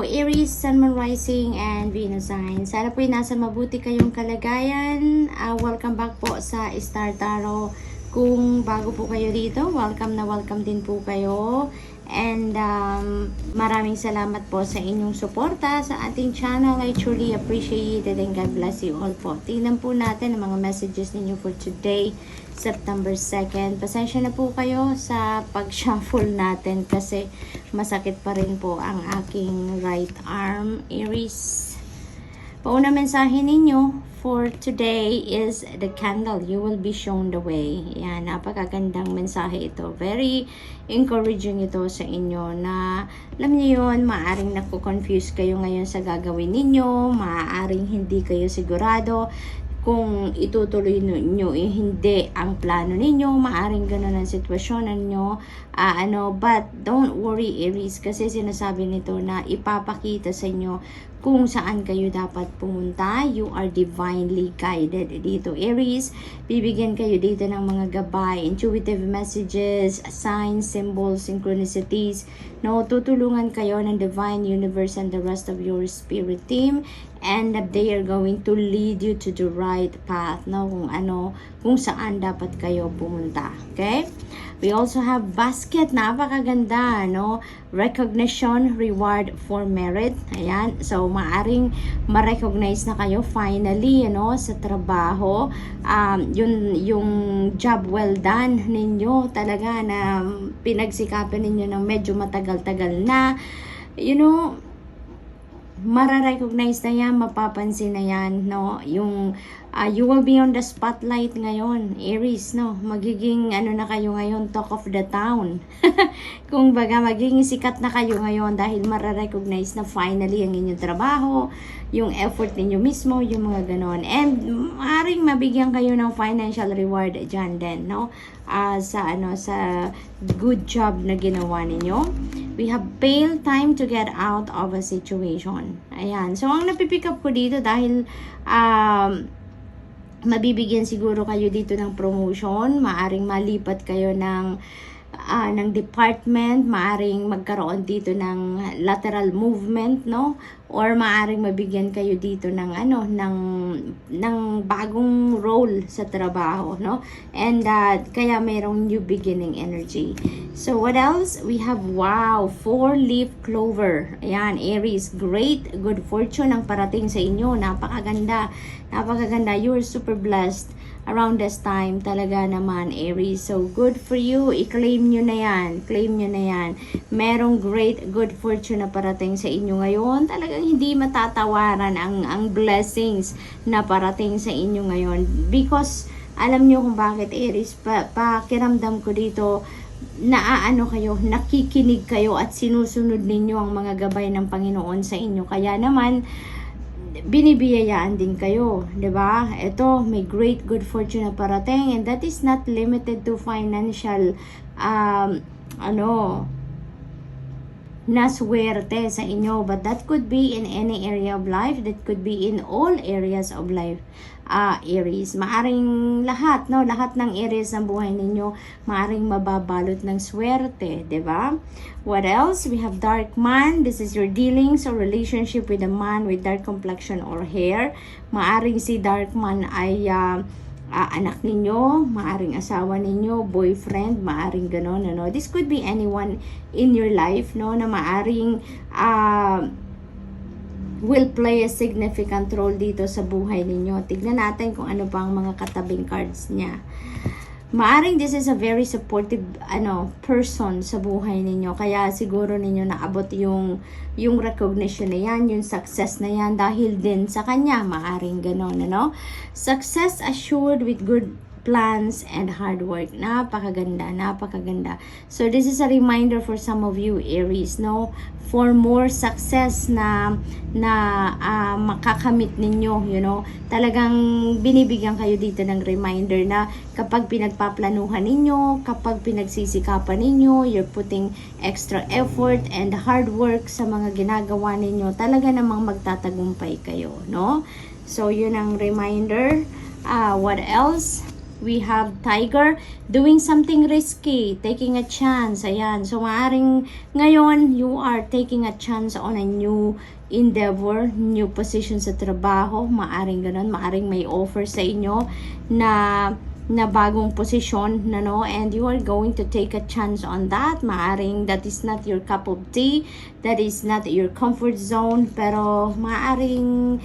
Aries, Sun, Moon, Rising, and Venus sign. Sana po nasa mabuti kayong kalagayan. Welcome back po sa Star Tarot. Kung bago po kayo dito, welcome na welcome din po kayo. And maraming salamat po sa inyong suporta sa ating channel. I truly appreciate it and God bless you all po. Tingnan po natin ang mga messages ninyo for today, September 2nd. Pasensya na po kayo sa pag-shuffle natin kasi masakit pa rin po ang aking right arm, Aries. Pauna mensahe ninyo for today is the candle. You will be shown the way. Yan, napakagandang mensahe ito. Very encouraging ito sa inyo na, alam niyo yun, maaaring naku-confuse kayo ngayon sa gagawin ninyo, maaaring hindi kayo sigurado kung itutuloy nyo hindi ang plano ninyo, maaring ganun ang sitwasyon ninyo, but don't worry Aries, kasi sinasabi nito na ipapakita sa inyo kung saan kayo dapat pumunta. You are divinely guided dito Aries. Bibigyan kayo dito ng mga gabay, intuitive messages, signs, symbols, synchronicities. No, tutulungan kayo ng divine universe and the rest of your spirit team, and they are going to lead you to the right path, no, kung saan dapat kayo pumunta. Okay? We also have basket, napakaganda, no? Recognition, reward for merit. Ayan, so maaring ma-recognize na kayo finally, sa trabaho. Yung job well done ninyo, talaga na pinagsikapan ninyo ng medyo matagal-tagal na, mara-recognize na yan, mapapansin na yan, no? Yung you will be on the spotlight ngayon, Aries, no? Magiging na kayo ngayon, talk of the town. Kung baga, magiging sikat na kayo ngayon dahil mara-recognize na finally ang inyong trabaho, yung effort ninyo mismo, yung mga ganon. And maaaring mabigyan kayo ng financial reward dyan din, no? Sa good job na ginawa ninyo. We have pale time to get out of a situation. Ayan. So, ang napipick up ko dito dahil mabibigyan siguro kayo dito ng promotion, maaring malipat kayo ng department, maaring magkaroon dito ng lateral movement, no? Or maaring mabigyan kayo dito ng ng bagong role sa trabaho, no? And kaya mayroong new beginning energy. So what else? We have 4-leaf clover. Ayan, Aries, great good fortune ang parating sa inyo. Napakaganda. Napakaganda. You are super blessed around this time, talaga naman Aries. So good for you. I-claim nyo na yan. Claim nyo na yan. Merong great good fortune na parating sa inyo ngayon. Talagang hindi matatawaran ang blessings na parating sa inyo ngayon. Because alam nyo kung bakit Aries, pakiramdam ko dito, kayo, nakikinig kayo at sinusunod ninyo ang mga gabay ng Panginoon sa inyo. Kaya naman, binibiyayaan din kayo, 'di ba? Ito, may great good fortune na parating, and that is not limited to financial na swerte sa inyo, but that could be in any area of life, that could be in all areas of life. Aries, maaring lahat ng areas ng buhay ninyo maaring mababalot ng swerte, 'di ba? What else? We have dark man. This is your dealings or relationship with a man with dark complexion or hair. Maaring si dark man ay anak ninyo, maaring asawa ninyo, boyfriend, maaring ganon, This could be anyone in your life, no, na maaring will play a significant role dito sa buhay ninyo. Tignan natin kung ano pa ang mga katabing cards niya. Maaring this is a very supportive person sa buhay ninyo. Kaya siguro ninyo naabot yung recognition na yan, yung success na yan dahil din sa kanya. Maaring ganon, Success assured with good plans and hard work. Napakaganda, napakaganda. So this is a reminder for some of you Aries, no, for more success na makakamit ninyo, talagang binibigyan kayo dito ng reminder na kapag pinagpaplanuhan ninyo, kapag pinagsisikapan ninyo, you're putting extra effort and hard work sa mga ginagawa ninyo, talaga namang magtatagumpay kayo, no? So yun ang reminder. What else? We have Tiger, doing something risky, taking a chance. Ayan. So, maaring ngayon, you are taking a chance on a new endeavor, new position sa trabaho. Maaring ganun. Maaring may offer sa inyo na bagong posisyon na no, and you are going to take a chance on that. Maaring that is not your cup of tea, that is not your comfort zone, pero maaring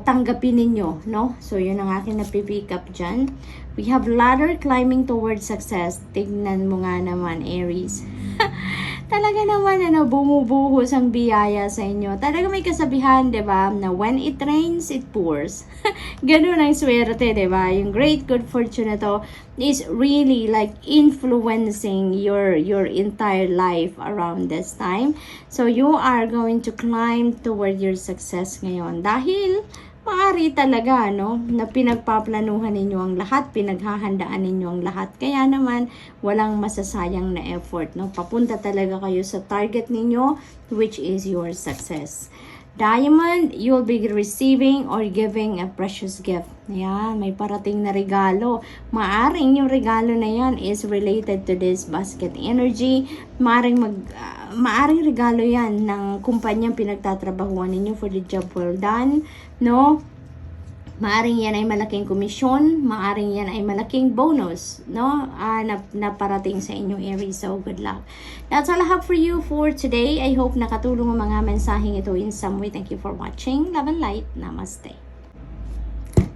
tanggapin ninyo, no? So yun ang akin na pick up dyan. We have ladder, climbing towards success. Tignan mo nga naman, Aries. Talaga naman, bumubuhos ang biyaya sa inyo. Talaga may kasabihan, di ba, na when it rains, it pours. Ganun ang swerte, di ba? Yung great good fortune na to is really like influencing your entire life around this time. So, you are going to climb toward your success ngayon. Dahil, maaari talaga, no, na pinagpaplanuhan ninyo ang lahat, pinaghahandaan ninyo ang lahat. Kaya naman, walang masasayang na effort, no. Papunta talaga kayo sa target ninyo, which is your success. Diamond, you'll be receiving or giving a precious gift. Ayan, may parating na regalo. Maaring yung regalo na yan is related to this basket energy. Maaring regalo yan ng kumpanyang pinagtatrabahuan ninyo for the job well done, no? Maaring yan ay malaking komisyon, maaring yan ay malaking bonus, no? Na parating sa inyo, Aries. So, good luck. That's all I have for you for today. I hope nakatulong ang mga mensaheng ito in some way. Thank you for watching. Love and light. Namaste.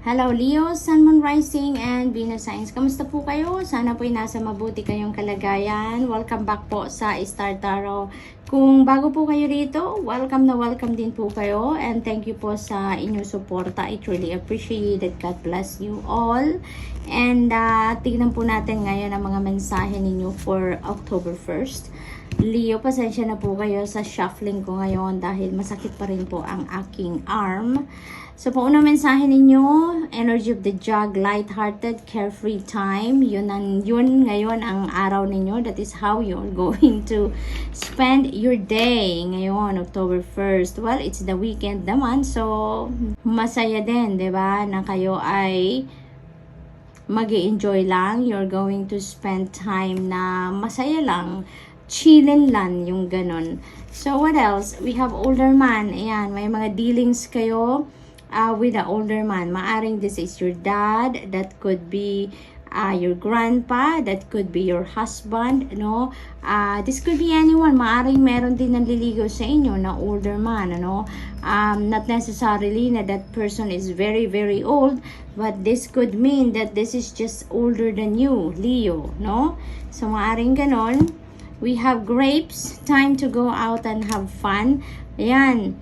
Hello Leo, Sun, Moon, Rising, and Venus Signs. Kamusta po kayo? Sana po'y nasa mabuti kayong kalagayan. Welcome back po sa Star Tarot. Kung bago po kayo dito, welcome na welcome din po kayo. And thank you po sa inyong suporta. I truly appreciate it. God bless you all. And tignan po natin ngayon ang mga mensahe ninyo for October 1st. Leo, pasensya na po kayo sa shuffling ko ngayon dahil masakit pa rin po ang aking arm. So, po unang mensahe ninyo, energy of the jug, light-hearted, carefree time. Yun ngayon ang araw ninyo. That is how you're going to spend your day ngayon, October 1st. Well, it's the weekend naman. So, masaya din, diba? Na kayo ay mag-i-enjoy lang. You're going to spend time na masaya lang. Chillin lang yung ganun. So, what else? We have older man. Ayan, may mga dealings kayo with the older man. Maaring this is your dad, that could be your grandpa, that could be your husband, no? This could be anyone. Maaring meron din nanliligaw sa inyo na older man, ano? Not necessarily na that person is very, very old, but this could mean that this is just older than you, Leo, no? So, maaring ganon. We have grapes, time to go out and have fun. Ayan.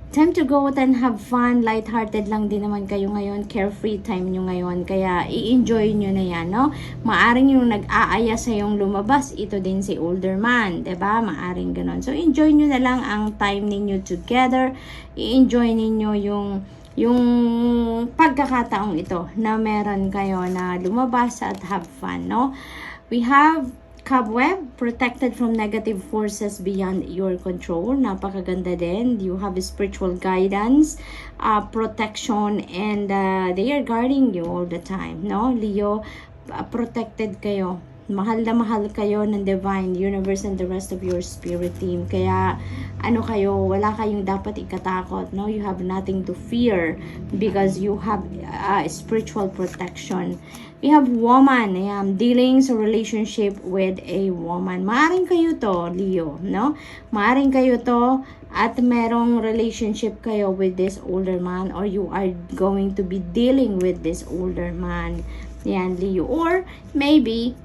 Time to go out and have fun, light-hearted lang din naman kayo ngayon, carefree time nyo ngayon, kaya i-enjoy nyo na yan, no? Maaring yung nag-aaya sa yung lumabas, ito din si older man, diba? Maaring ganon. So, enjoy nyo na lang ang time ninyo together, i-enjoy ninyo yung pagkakataong ito na meron kayo na lumabas at have fun, no? We have Cobweb, protected from negative forces beyond your control. Napakaganda din. You have spiritual guidance, protection, and they are guarding you all the time. No, Leo, protected kayo. Mahal na mahal kayo ng divine universe and the rest of your spirit team. Kaya wala kayong dapat ikatakot, no? You have nothing to fear because you have spiritual protection. We have woman, dealings or relationship with a woman. Maaring kayo to, Leo, no? Maaring kayo to at merong relationship kayo with this older man, or you are going to be dealing with this older man. Yan, Leo. Or maybe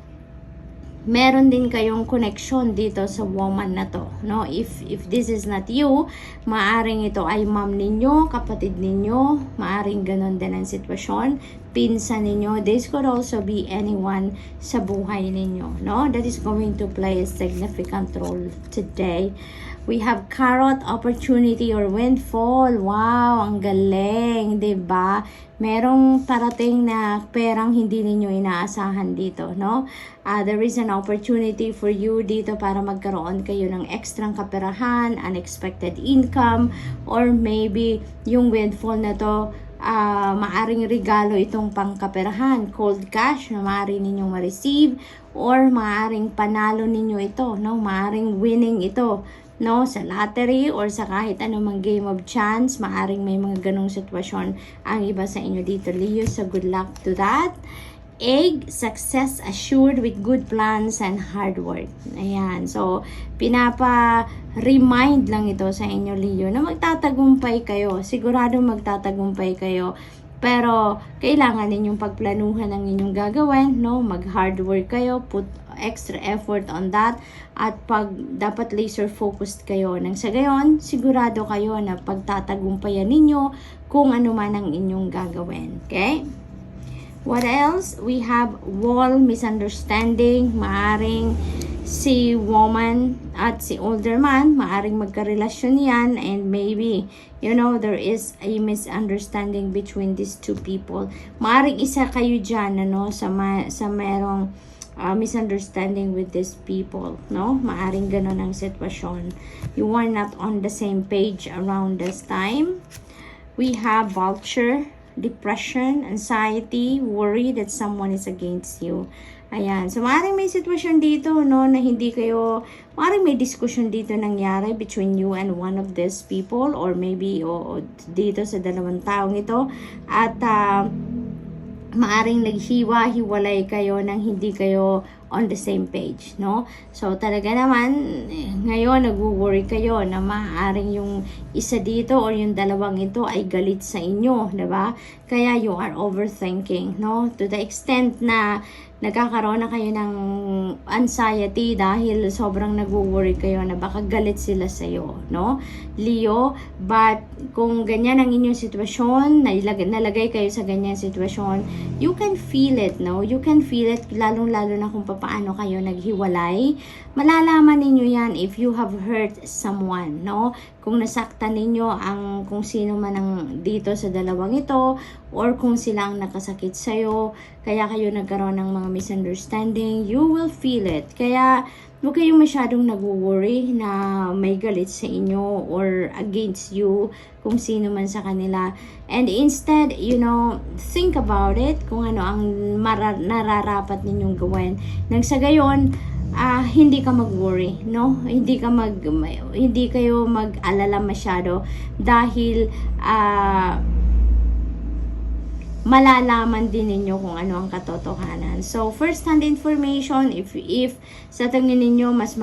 meron din kayong connection dito sa woman na to, no? If this is not you, maaring ito ay mom ninyo, kapatid ninyo, maaring ganon din ang sitwasyon, pinsan ninyo. This could also be anyone sa buhay ninyo, no? That is going to play a significant role today. We have carrot, opportunity or windfall. Wow, ang galing, 'di ba? Merong parating na perang hindi ninyo inaasahan dito, no? There is an opportunity for you dito para magkaroon kayo ng extrang kaperahan, unexpected income, or maybe yung windfall na to maaring regalo itong pangkaperahan, cold cash na maaari ninyong ma-receive, or maaring panalo ninyo ito, no? Maaring winning ito, no, sa lottery or sa kahit anumang game of chance. Maaring may mga ganong sitwasyon ang iba sa inyo dito, Leo. So good luck to that. Egg, success assured with good plans and hard work. Ayan. So, pinapa-remind lang ito sa inyo, Leo, na magtatagumpay kayo. Sigurado magtatagumpay kayo. Pero, kailangan ninyong pagplanuhan ang inyong gagawin, no? Mag-hard work kayo, put extra effort on that, at dapat laser focused kayo. Nang sa gayon, sigurado kayo na pagtatagumpayan ninyo kung ano man ang inyong gagawin. Okay? What else? We have wall, misunderstanding. Maaring si woman at si older man, maaring magkarelasyon yan, and maybe, you know, there is a misunderstanding between these two people. Maaring isa kayo dyan, ano, sa merong misunderstanding with these people, no? Maaring ganun ang sitwasyon. You are not on the same page around this time. We have vulture, depression, anxiety, worry that someone is against you. Ayan. So, maaaring may sitwasyon dito, no, na hindi kayo, maaaring may discussion dito nangyari between you and one of these people, or maybe dito sa dalawang taong ito. At maaring naghiwa-hiwalay kayo nang hindi kayo on the same page, no? So, talaga naman, ngayon, nag-worry kayo na maaaring yung isa dito or yung dalawang ito ay galit sa inyo, diba? Kaya you are overthinking, no? To the extent na nagkakaroon na kayo ng anxiety dahil sobrang nag-worry kayo na baka galit sila sa'yo, no? Leo, but kung ganyan ang inyong sitwasyon, nalagay kayo sa ganyan sitwasyon, you can feel it, no? You can feel it, lalong-lalo na kung paano kayo naghiwalay. Malalaman ninyo yan if you have hurt someone, no? Kung nasaktan ninyo ang kung sino man ang dito sa dalawang ito, or kung sila ang nakasakit sa'yo, kaya kayo nagkaroon ng mga misunderstanding, you will feel it. Kaya huwag kayong masyadong nag-worry na may galit sa inyo or against you, kung sino man sa kanila. And instead, you know, think about it, kung ano ang nararapat ninyong gawin. Nang sa gayon, hindi ka mag-worry, no? Hindi kayo mag-alala masyado dahil malalaman din ninyo kung ano ang katotohanan. So, first-hand information, if sa tingin ninyo mas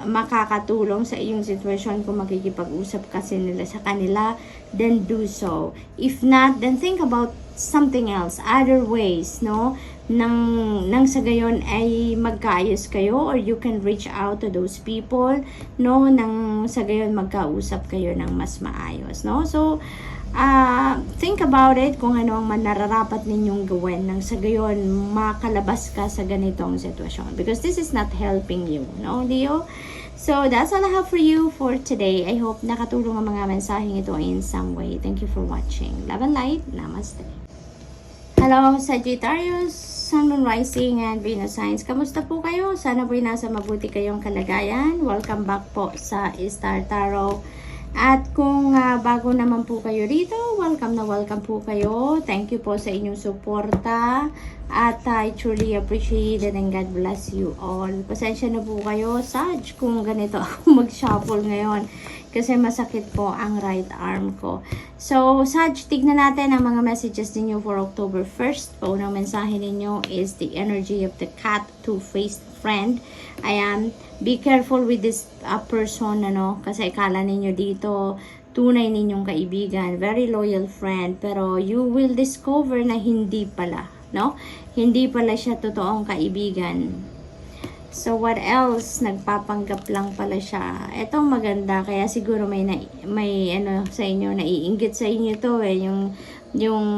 makakatulong sa iyong sitwasyon kung makikipag-usap kasi nila sa kanila, then do so. If not, then think about something else, other ways, no? Nang sa gayon ay magkaayos kayo, or you can reach out to those people, no? Nang sa gayon magkausap kayo ng mas maayos, no? So, think about it kung ano ang nararapat ninyong gawin nang sa gayon makalabas ka sa ganitong sitwasyon, because this is not helping you, no, Leo? So, that's all I have for you for today. I hope nakatulong ang mga mensaheng ito in some way. Thank you for watching. Love and light. Namaste. Hello, Sagittarius, Sun, Moon, Rising, and Venus signs. Kamusta po kayo? Sana po'y nasa mabuti kayong kalagayan. Welcome back po sa Star Tarot. At kung bago naman po kayo rito, welcome na welcome po kayo. Thank you po sa inyong suporta. At I truly appreciate it and God bless you all. Pasensya na po kayo, Sag, kung ganito ako mag-shuffle ngayon. Kasi masakit po ang right arm ko. So, Sag, tignan natin ang mga messages ninyo for October 1st. Paunang mensahe ninyo is the energy of the cat, two-faced friend. Ayan, be careful with this person, ano, kasi akala ninyo dito tunay ninyong kaibigan, very loyal friend, pero you will discover na hindi pala, no? Hindi pala siya totoong kaibigan. So, what else? Nagpapanggap lang pala siya. Etong maganda, kaya siguro may ano sa inyo, naiinggit sa inyo to yung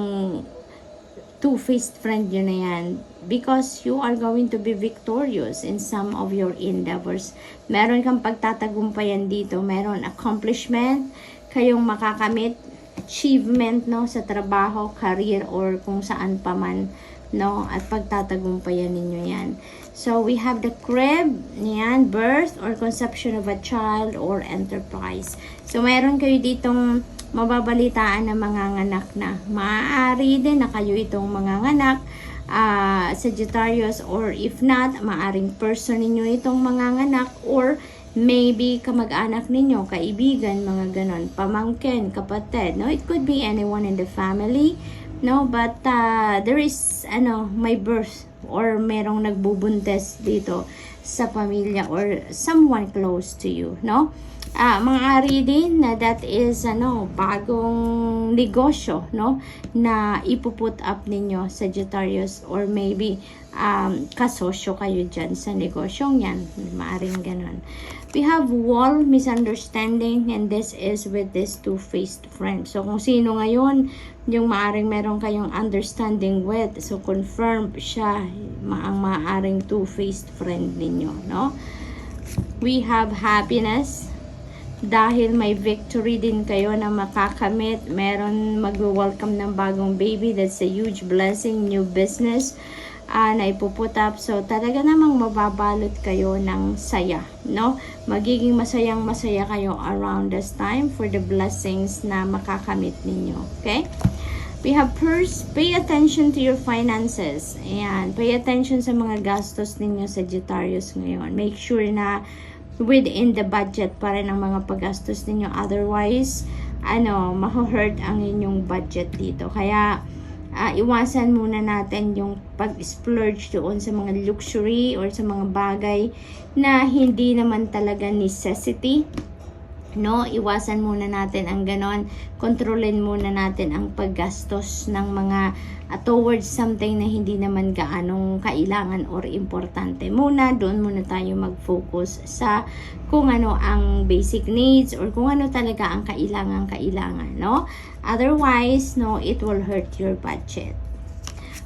two-faced friend yun na yan. Because you are going to be victorious in some of your endeavors. Meron kang pagtatagumpayan dito. Meron accomplishment, kayong makakamit, achievement, no, sa trabaho, career, or kung saan pa man, no, at pagtatagumpayan ninyo yan. So, we have the crib, yan, birth or conception of a child or enterprise. So, meron kayo ditong mababalitaan na manganganak na. Maaari din na kayo itong manganganak, Sagittarius, or if not, maaring person ninyo itong manganganak, or maybe kamag-anak ninyo, kaibigan, mga ganon, pamangkin, kapatid, no? It could be anyone in the family, no? But there is may birth or merong nagbubuntes dito sa pamilya or someone close to you, no? Maaari din na that is bagong negosyo, no, na ipuput up ninyo, Sagittarius, or maybe kasosyo kayo dyan sa negosyong yan. Maaring ganon. We have wall, misunderstanding, and this is with this two-faced friend. So kung sino ngayon yung maaring meron kayong understanding with, so confirm siya ang maaring two-faced friend ninyo, no? We have happiness, dahil may victory din kayo na makakamit. Meron mag-welcome ng bagong baby. That's a huge blessing. New business na ipuput up. So talaga namang mababalot kayo ng saya, no? Magiging masayang masaya kayo around this time for the blessings na makakamit ninyo. Okay? We have purse. Pay attention to your finances. Ayan. Pay attention sa mga gastos ninyo, Sagittarius, ngayon. Make sure na within the budget pa rin ang mga paggastos ninyo. Otherwise, ma-hurt ang inyong budget dito. Kaya, iwasan muna natin yung pag-splurge doon sa mga luxury or sa mga bagay na hindi naman talaga necessity. No, iwasan muna natin ang ganon. Kontrolin muna natin ang paggastos ng mga towards something na hindi naman gaanong kailangan or importante. Doon muna tayo mag-focus sa kung ano ang basic needs or kung ano talaga ang kailangan, no? Otherwise, no, it will hurt your budget.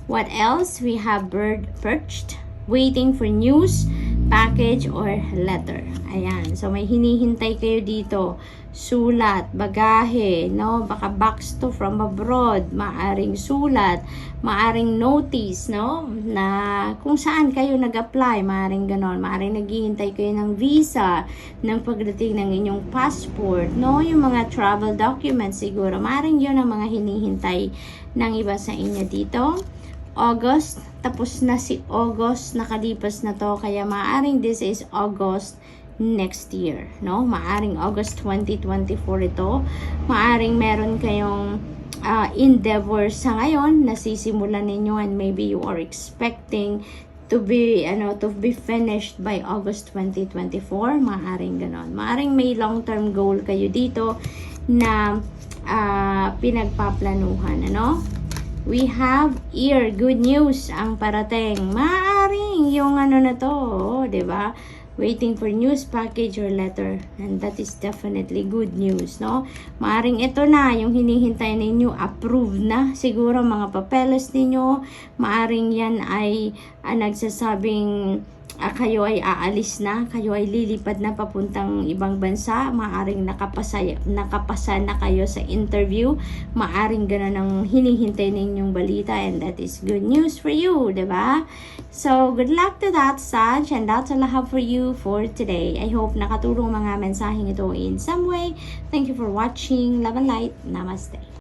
What else? We have bird perched, waiting for news, package, or letter. Ayan. So, may hinihintay kayo dito. Sulat, bagahe, no? Baka box to from abroad. Maaring sulat, maaring notice, no? Na kung saan kayo nag-apply, maaring ganon. Maaring naghihintay kayo ng visa, ng pagdating ng inyong passport, no? Yung mga travel documents siguro. Maaring yun ang mga hinihintay ng iba sa inyo dito. August, tapos na si August, nakalipas na to, kaya maaring this is August next year, no? Maaring August 2024 ito. Maaring meron kayong endeavor sa ngayon na sisimulan ninyo, and maybe you are expecting to be finished by August 2024. Maaring ganon. Maaring may long-term goal kayo dito na pinagpaplanuhan, We have ear, good news ang parating. Maaring yung na to, 'di ba? Waiting for news, package, or letter. And that is definitely good news, no? Maaring ito na, yung hinihintay ninyo, approved na. Siguro mga papeles ninyo, maaring yan ay nagsasabing kayo ay aalis na, kayo ay lilipad na papuntang ibang bansa, maaring nakapasa na kayo sa interview, maaring gano'n ang hinihintay ninyong balita, and that is good news for you, diba? So, good luck to that, Sag, and that's all I have for you for today. I hope nakatulong mga mensaheng ito in some way. Thank you for watching. Love and light. Namaste.